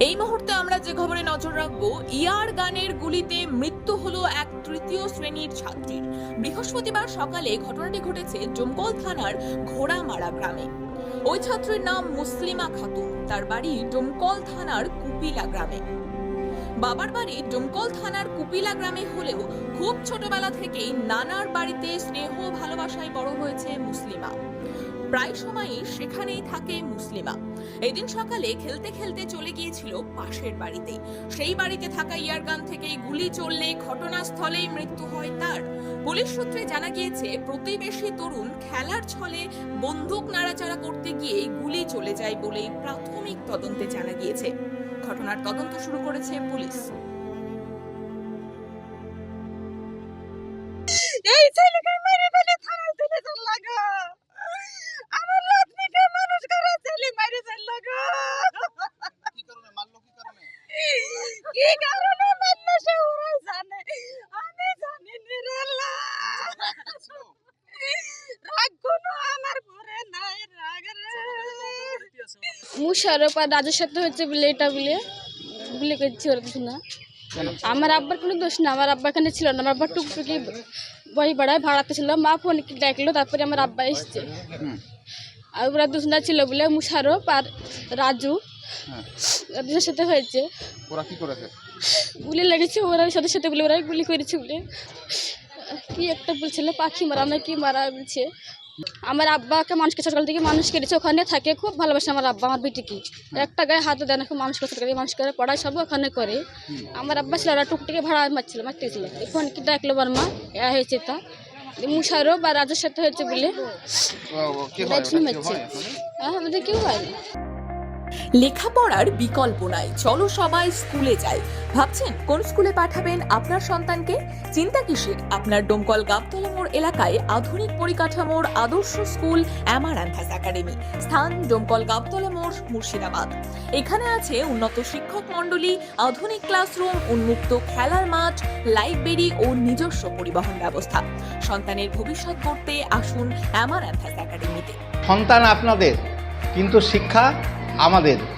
এই মুহূর্তে আমরা যে খবরে নজর রাখবো, ইয়ার গানের গুলিতে মৃত্যু হলো এক তৃতীয় শ্রেণীর ছাত্রীর। বৃহস্পতিবার সকালে ঘটনাটি ঘটেছে ডোমকল থানার ঘোড়ামারা গ্রামে। ওই ছাত্রীর নাম মুসলিমা খাতুন, তার বাড়ি ডোমকল থানার কুপিলা গ্রামে। বাবার বাড়ি ডোমকল থানার কুপিলা গ্রামে হলেও খুব ছোটবেলা থেকেই নানার বাড়িতে স্নেহ ভালোবাসায় বড় হয়েছে মুসলিমা। প্রায় সময়ই সেখানেই থাকে মুসলিমা। এদিন সকালে খেলতে খেলতে চলে গিয়েছিল পাশের বাড়িতে। সেই বাড়িতে থাকা ইয়ারগান থেকেই গুলি চললে ঘটনাস্থলেই মৃত্যু হয় তার। পুলিশ সূত্রে জানা গিয়েছে, প্রতিবেশী তরুণ খেলার ছলে বন্দুক নাড়াচাড়া করতে গিয়ে গুলি চলে যায় বলেই প্রাথমিক তদন্তে জানা গিয়েছে। ঘটনার তদন্ত শুরু করেছে পুলিশ। এই ছেলেকে মেরে ফেলে থানায় তুলে চল লাগা। আমার রাতনিকে মানুষ করে ছেলে মেরে ফেল লাগা। কি কারণে মারলো? কি কারণে মারলো সে ওরাই জানে, আমি জানি নি রে আল্লাহ। রাগ কোনো আমার পরে নাই, রাগ রে। মুশারফ আর রাজুর সাথে হচ্ছে বলে এটা বলে করছি ওর কিছু না। আমার আব্বার কোনো দোষ না, আমার আব্বা এখানে ছিল না। আমার আব্বা টুকটুকি বই বাড়ায় ভাড়াতে ছিল, মা ফোন ডাকলো, তারপরে আমার আব্বা এসছে। আর ওরা দুজনা ছিল বলে মুশারফ আর রাজুর সাথে হয়েছে। ওরা কি করেছে? গুলি লেগেছে ওরা সাথে সাথে বলে, ওরাই গুলি করেছে বলে। কি একটা বলছিল পাখি মারা না কি মারা বলছে। আমার আব্বাকে মানুষকে সকাল থেকে মানুষ করেছে, ওখানে থাকে, খুব ভালোবাসে আমার আব্বা আমার বেটিকে। একটা গায়ে হাতে দেয় না, খুব মানুষ করে মানুষ করে পড়ায় সব ওখানে করে। আমার আব্বা ছিল, ওরা টুকটুকে ভাড়া মারতেছিল। এখন কি ডাকলো বর্মা এ হয়েছে তা মুশারফ বা রাজুর সাথে হয়েছে বলে মারছে। আমাদের কেউ হয়নি। লেখাপড়ার বিকল্প নাই, চলো সবাই স্কুলে যাই। ভাবছেন কোন স্কুলে পাঠাবেন আপনার সন্তানকে? চিন্তা কিসের? আপনার ডোমকল গাবতলা মোড় এলাকায় আধুনিক পরিকাঠামোর আদর্শ স্কুল অ্যামারান্থাস একাডেমি। স্থান ডোমকল গাবতলা মোড়, মুর্শিদাবাদ। এখানে আছে উন্নত শিক্ষক মণ্ডলী, আধুনিক ক্লাসরুম, উন্মুক্ত খেলার মাঠ, লাইব্রেরি ও নিজস্ব পরিবহন ব্যবস্থা। সন্তানের ভবিষ্যৎ করতে আসুন অ্যামারান্থাস একাডেমিতে। সন্তান আপনাদের, কিন্তু শিক্ষা আমাদের।